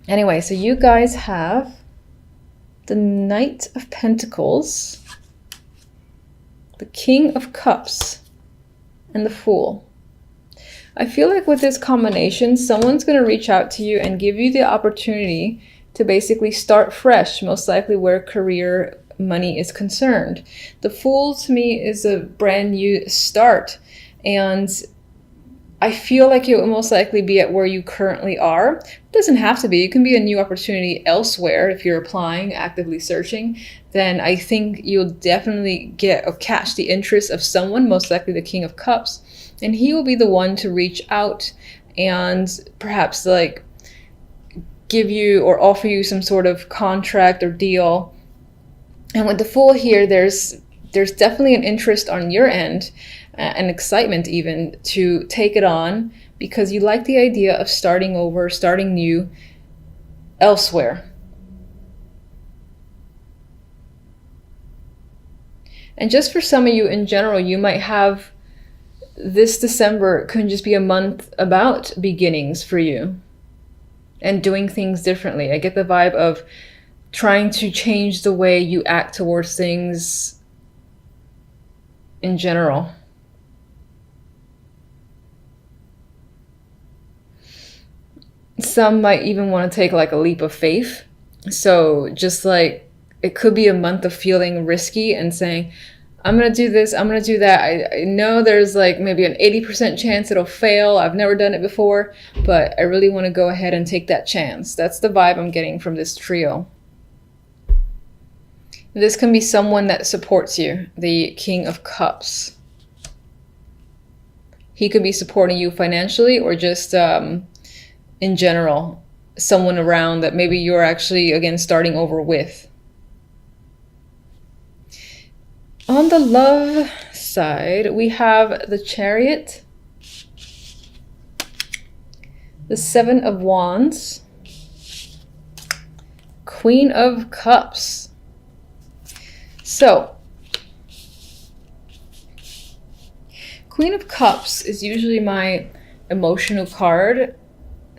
Anyway, so you guys have the Knight of Pentacles, the King of Cups, and the Fool. I feel like with this combination, someone's going to reach out to you and give you the opportunity to basically start fresh, most likely where career money is concerned. The Fool to me is a brand new start, and I feel like it will most likely be at where you currently are. It doesn't have to be. It can be a new opportunity elsewhere. If you're applying, actively searching, then I think you'll definitely get or catch the interest of someone, most likely the King of Cups, and he will be the one to reach out and perhaps like give you or offer you some sort of contract or deal. And with the Fool here, there's definitely an interest on your end, and excitement even, to take it on because you like the idea of starting over, starting new elsewhere. And just for some of you in general, you might have this December can just be a month about beginnings for you and doing things differently. I get the vibe of trying to change the way you act towards things in general. Some might even want to take like a leap of faith. So just like it could be a month of feeling risky and saying, I'm going to do this, I'm going to do that. I know there's like maybe an 80% chance it'll fail. I've never done it before, but I really want to go ahead and take that chance. That's the vibe I'm getting from this trio. This can be someone that supports you, the King of Cups. He could be supporting you financially or just in general, someone around that maybe you're actually, again, starting over with. On the love side, we have the Chariot, the Seven of Wands, Queen of Cups. So, Queen of Cups is usually my emotional card.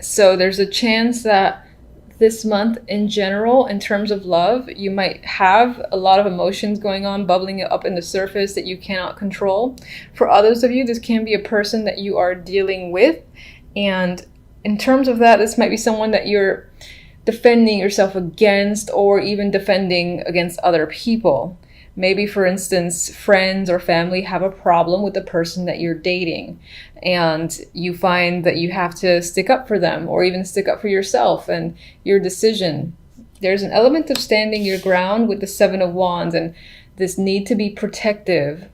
So there's a chance that this month in general, in terms of love, you might have a lot of emotions going on, bubbling up in the surface that you cannot control. For others of you, this can be a person that you are dealing with. And in terms of that, this might be someone that you're defending yourself against, or even defending against other people. Maybe, for instance, friends or family have a problem with the person that you're dating, and you find that you have to stick up for them or even stick up for yourself and your decision. There's an element of standing your ground with the Seven of Wands and this need to be protective,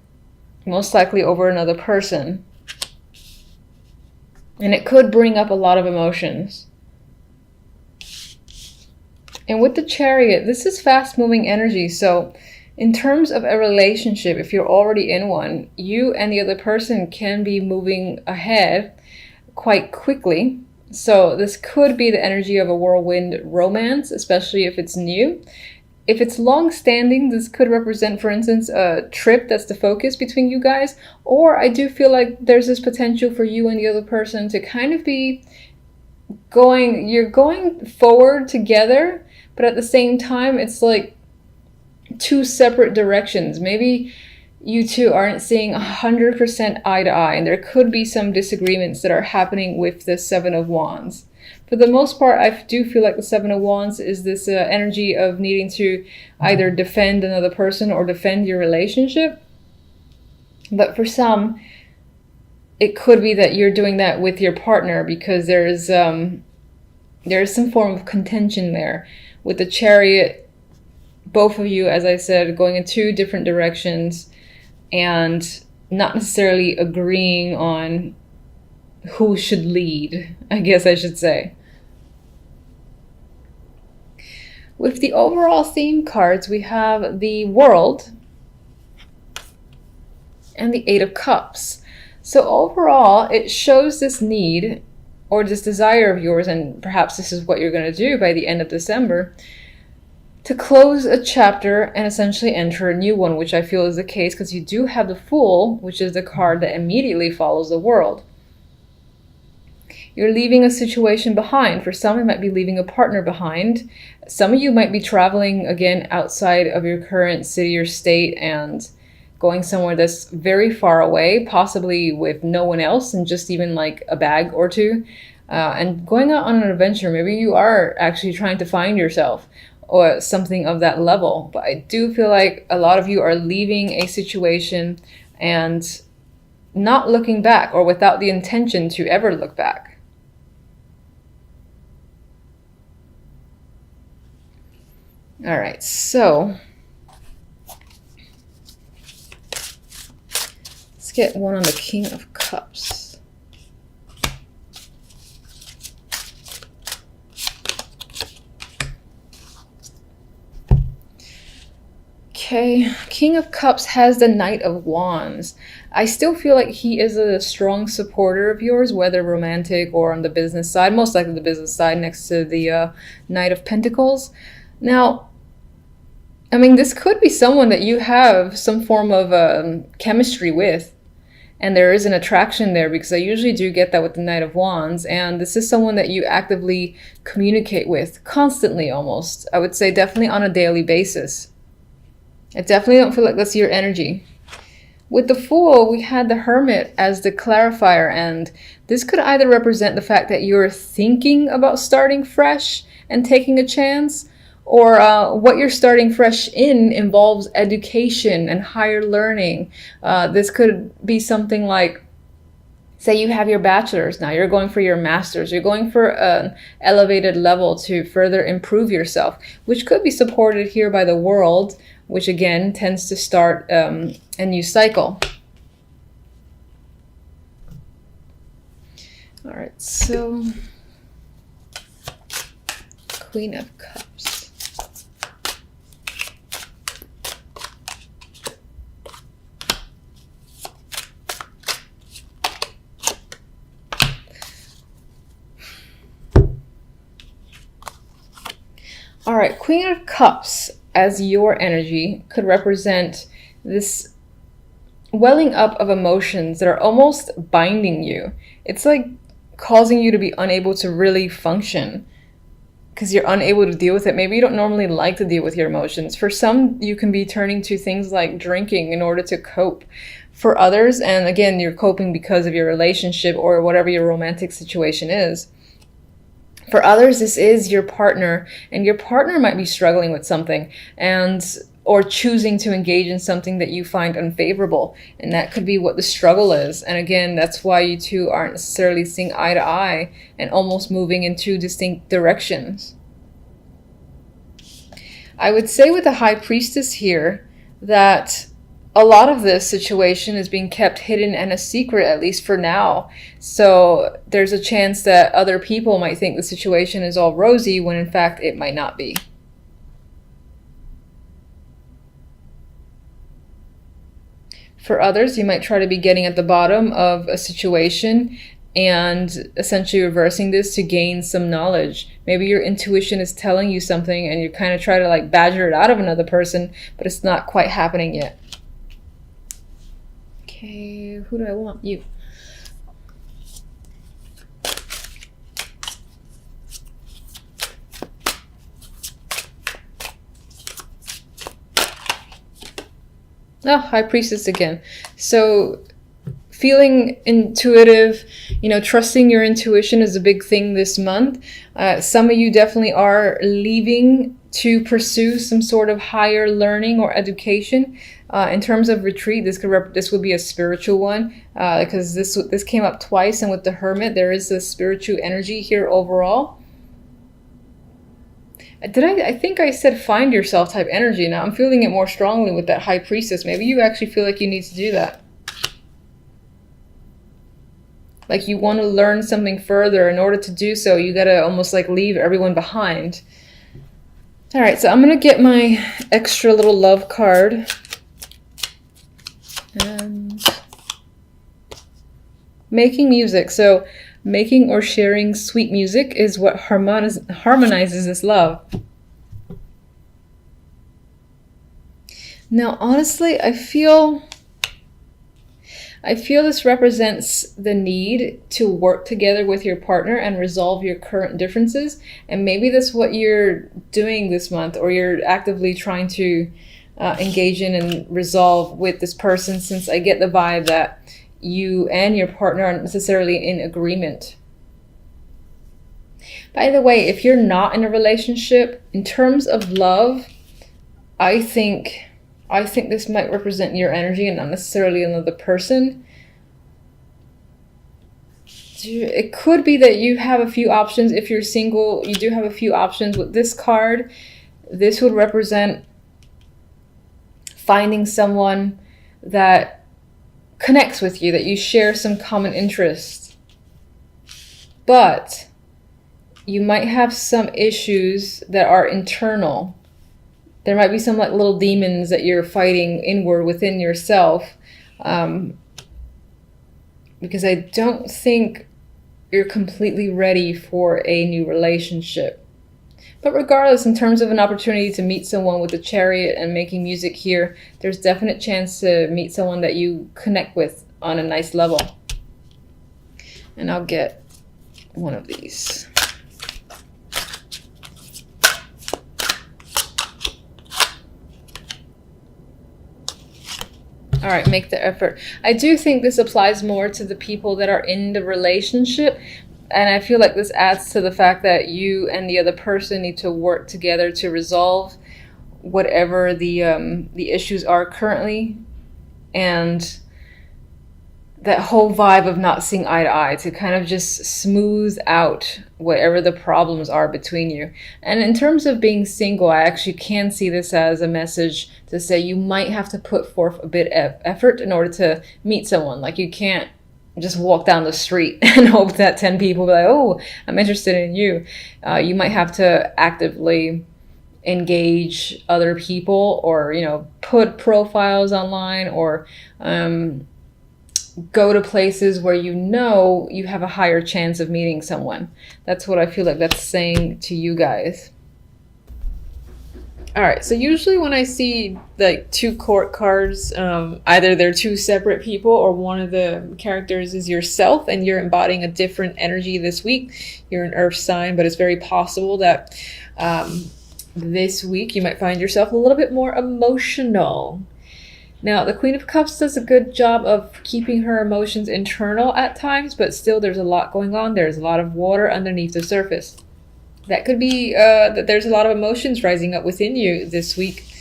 most likely over another person. And it could bring up a lot of emotions. And with the Chariot, this is fast-moving energy, so in terms of a relationship, if you're already in one, you and the other person can be moving ahead quite quickly. So this could be the energy of a whirlwind romance, especially if it's new. If it's long-standing, this could represent, for instance, a trip that's the focus between you guys. Or I do feel like there's this potential for you and the other person to kind of be you're going forward together, but at the same time, it's like two separate directions. Maybe you two aren't seeing 100% eye to eye, and there could be some disagreements that are happening with the Seven of Wands. For the most part, I do feel like the Seven of Wands is this energy of needing to either defend another person or defend your relationship. But for some, it could be that you're doing that with your partner because there's some form of contention there. With the Chariot, both of you, as I said, going in two different directions and not necessarily agreeing on who should lead, I guess I should say. With the overall theme cards, we have the World and the Eight of Cups. So overall, it shows this need or this desire of yours, and perhaps this is what you're going to do by the end of December, to close a chapter and essentially enter a new one, which I feel is the case because you do have the Fool, which is the card that immediately follows the World. You're leaving a situation behind. For some, it might be leaving a partner behind. Some of you might be traveling again outside of your current city or state and going somewhere that's very far away, possibly with no one else and just even like a bag or two, and going out on an adventure. Maybe you are actually trying to find yourself or something of that level. But I do feel like a lot of you are leaving a situation and not looking back, or without the intention to ever look back. All right, so let's get one on the King of Cups. Okay, King of Cups has the Knight of Wands. I still feel like he is a strong supporter of yours, whether romantic or on the business side, most likely the business side next to the Knight of Pentacles. Now, I mean, this could be someone that you have some form of chemistry with, and there is an attraction there, because I usually do get that with the Knight of Wands, and this is someone that you actively communicate with constantly, almost. I would say definitely on a daily basis. I definitely don't feel like that's your energy. With the Fool, we had the Hermit as the clarifier, and this could either represent the fact that you're thinking about starting fresh and taking a chance, or what you're starting fresh in involves education and higher learning. This could be something like, say you have your bachelor's, now you're going for your master's, you're going for an elevated level to further improve yourself, which could be supported here by the World, which again tends to start a new cycle. All right, so Queen of Cups. All right, Queen of Cups as your energy could represent this welling up of emotions that are almost binding you. It's like causing you to be unable to really function because you're unable to deal with it. Maybe you don't normally like to deal with your emotions. For some, you can be turning to things like drinking in order to cope. For others, and again, you're coping because of your relationship or whatever your romantic situation is. For others, this is your partner, and your partner might be struggling with something or choosing to engage in something that you find unfavorable. And that could be what the struggle is. And again, that's why you two aren't necessarily seeing eye to eye and almost moving in two distinct directions. I would say with the High Priestess here that a lot of this situation is being kept hidden and a secret, at least for now. So there's a chance that other people might think the situation is all rosy when in fact it might not be. For others, you might try to be getting at the bottom of a situation and essentially reversing this to gain some knowledge. Maybe your intuition is telling you something and you kind of try to like badger it out of another person, but it's not quite happening yet. Okay, who do I want? You. Oh, High Priestess again. So feeling intuitive, trusting your intuition is a big thing this month. Some of you definitely are leaving to pursue some sort of higher learning or education. In terms of retreat, this would be a spiritual one, because this came up twice, and with the Hermit, there is a spiritual energy here overall. I think I said find yourself type energy. Now I'm feeling it more strongly with that High Priestess. Maybe you actually feel like you need to do that. Like you want to learn something further. In order to do so, you gotta almost like leave everyone behind. All right, so I'm gonna get my extra little love card. And making music. So making or sharing sweet music is what harmonizes this love. Now, honestly, I feel I feel this represents the need to work together with your partner and resolve your current differences. And maybe that's what you're doing this month, or you're actively trying to engage in and resolve with this person, since I get the vibe that you and your partner aren't necessarily in agreement. By the way, if you're not in a relationship, in terms of love, I think this might represent your energy and not necessarily another person. It could be that you have a few options. If you're single, you do have a few options. With this card, this would represent finding someone that connects with you, that you share some common interests. But you might have some issues that are internal. There might be some like little demons that you're fighting inward within yourself, because I don't think you're completely ready for a new relationship. But regardless, in terms of an opportunity to meet someone with the Chariot and making music here, there's definite chance to meet someone that you connect with on a nice level. And I'll get one of these. All right, make the effort. I do think this applies more to the people that are in the relationship. And I feel like this adds to the fact that you and the other person need to work together to resolve whatever the issues are currently. And that whole vibe of not seeing eye to eye, to kind of just smooth out whatever the problems are between you. And in terms of being single, I actually can see this as a message to say you might have to put forth a bit of effort in order to meet someone. Like, you can't just walk down the street and hope that 10 people be like, oh, I'm interested in you. You might have to actively engage other people, or, you know, put profiles online, or go to places where you know you have a higher chance of meeting someone. That's what I feel like that's saying to you guys. All right, so usually when I see like two court cards, either they're two separate people, or one of the characters is yourself and you're embodying a different energy this week. You're an earth sign, but it's very possible that this week you might find yourself a little bit more emotional. Now, the Queen of Cups does a good job of keeping her emotions internal at times, but still there's a lot going on. There's a lot of water underneath the surface. That could be that there's a lot of emotions rising up within you this week.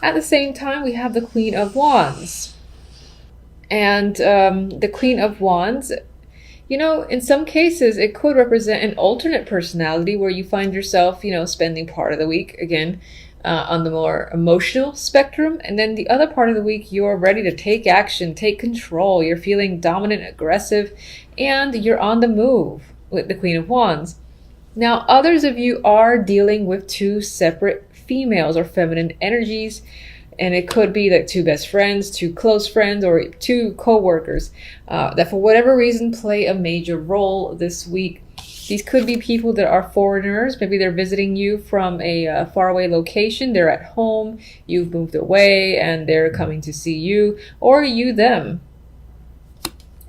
At the same time, we have the Queen of Wands. And the Queen of Wands, you know, in some cases, it could represent an alternate personality where you find yourself, you know, spending part of the week, again, on the more emotional spectrum. And then the other part of the week, you're ready to take action, take control. You're feeling dominant, aggressive, and you're on the move with the Queen of Wands. Now, others of you are dealing with two separate females or feminine energies, and it could be like two best friends, two close friends, or two co-workers that for whatever reason play a major role this week. These could be people that are foreigners. Maybe they're visiting you from a faraway location. They're at home, you've moved away, and they're coming to see you, or you them.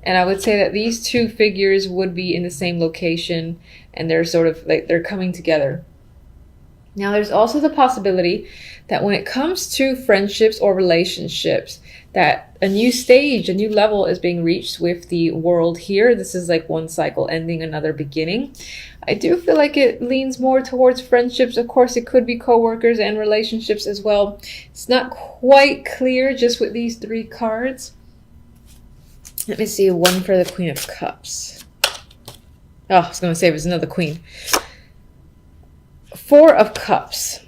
And I would say that these two figures would be in the same location, and they're sort of like they're coming together. Now, there's also the possibility that when it comes to friendships or relationships, that a new stage, a new level is being reached with the world here. This is like one cycle ending, another beginning. I do feel like it leans more towards friendships. Of course, it could be co-workers and relationships as well. It's not quite clear just with these three cards. Let me see, one for the Queen of Cups. Oh, I was going to say it was another queen. Four of Cups.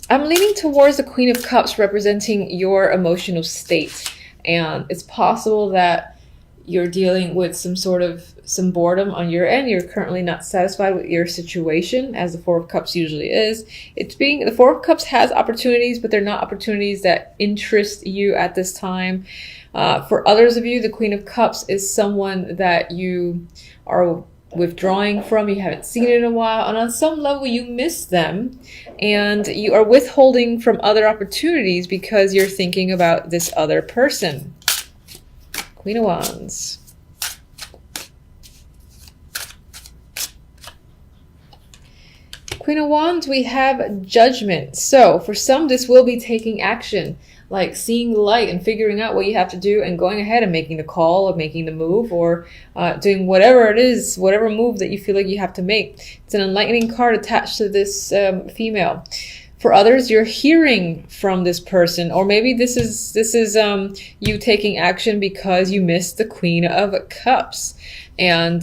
I'm leaning towards the Queen of Cups representing your emotional state. And it's possible that you're dealing with some boredom on your end. You're currently not satisfied with your situation, as the Four of Cups usually is. The Four of Cups has opportunities, but they're not opportunities that interest you at this time. For others of you, the Queen of Cups is someone that you are withdrawing from, you haven't seen it in a while, and on some level you miss them, and you are withholding from other opportunities because you're thinking about this other person. Queen of Wands. Queen of Wands, we have Judgment. So for some, this will be taking action, like seeing the light and figuring out what you have to do and going ahead and making the call or making the move, or doing whatever it is, whatever move that you feel like you have to make. It's an enlightening card attached to this female. For others, you're hearing from this person, or maybe this is you taking action because you missed the Queen of Cups. And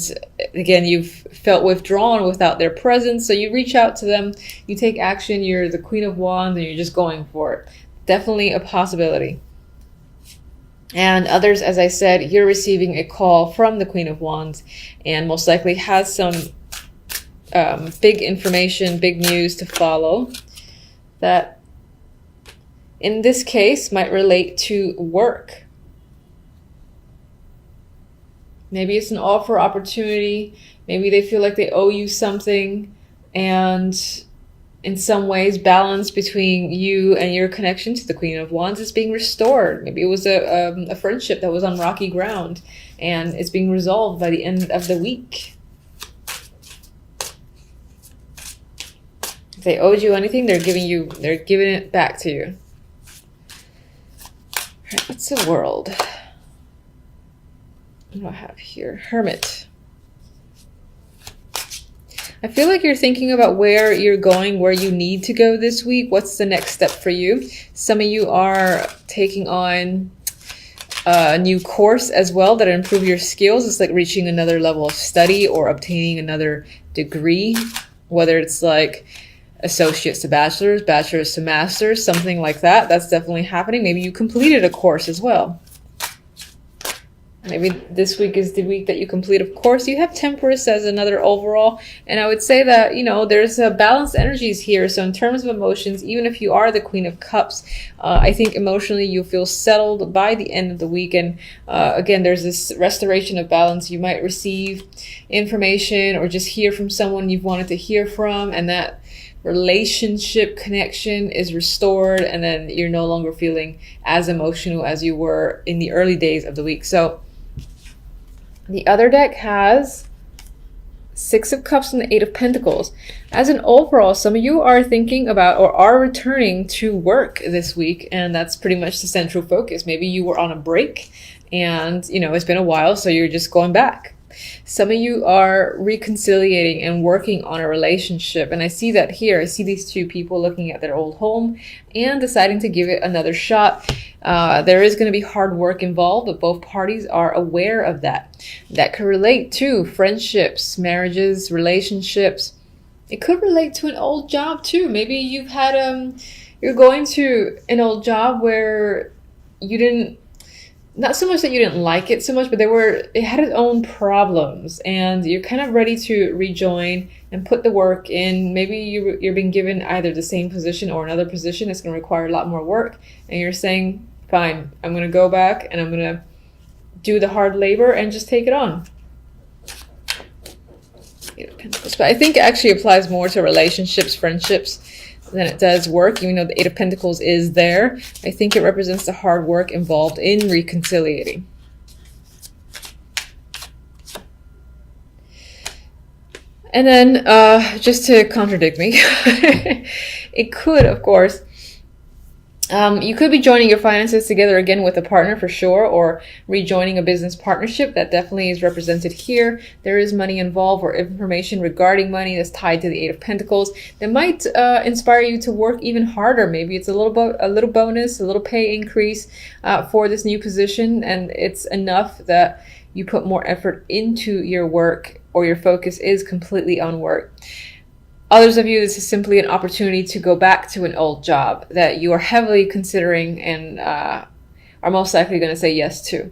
again, you've felt withdrawn without their presence, so you reach out to them, you take action, you're the Queen of Wands, and you're just going for it. Definitely a possibility. And others, as I said, you're receiving a call from the Queen of Wands, and most likely has some big information, big news to follow, that in this case might relate to work. Maybe it's an offer opportunity. Maybe they feel like they owe you something, and in some ways balance between you and your connection to the Queen of Wands is being restored. Maybe it was a friendship that was on rocky ground and it's being resolved by the end of the week. If they owed you anything, they're giving it back to you. All right, what's the World? What do I have here? Hermit. I feel like you're thinking about where you're going, where you need to go this week. What's the next step for you? Some of you are taking on a new course as well that improve your skills. It's like reaching another level of study or obtaining another degree, whether it's like associates to bachelor's, bachelor's to master's, something like that. That's definitely happening. Maybe you completed a course as well. Maybe this week is the week that you complete. Of course, you have Temperance as another overall. And I would say that, you know, there's balanced energies here. So in terms of emotions, even if you are the Queen of Cups, I think emotionally you feel settled by the end of the week. And again, there's this restoration of balance. You might receive information or just hear from someone you've wanted to hear from, and that relationship connection is restored, and then you're no longer feeling as emotional as you were in the early days of the week. So the other deck has Six of Cups and the Eight of Pentacles. As an overall, some of you are thinking about or are returning to work this week, and that's pretty much the central focus. Maybe you were on a break and, you know, it's been a while, so you're just going back. Some of you are reconciliating and working on a relationship, and I see that here. I see these two people looking at their old home and deciding to give it another shot. There is going to be hard work involved, but both parties are aware of that. That could relate to friendships, marriages, relationships. It could relate to an old job too. Maybe you've had you're going to an old job where you didn't, not so much that you didn't like it so much, but it had its own problems, and you're kind of ready to rejoin and put the work in. Maybe you're being given either the same position or another position that's going to require a lot more work, and you're saying, fine, I'm going to go back and I'm going to do the hard labor and just take it on. But I think it actually applies more to relationships, friendships, than it does work. Even though the Eight of Pentacles is there, I think it represents the hard work involved in reconciliating. And then just to contradict me, it could, of course, you could be joining your finances together again with a partner for sure, or rejoining a business partnership. That definitely is represented here. There is money involved or information regarding money that's tied to the Eight of Pentacles that might inspire you to work even harder. Maybe it's a little bonus, a little pay increase for this new position, and it's enough that you put more effort into your work, or your focus is completely on work. Others of you, this is simply an opportunity to go back to an old job that you are heavily considering and are most likely going to say yes to.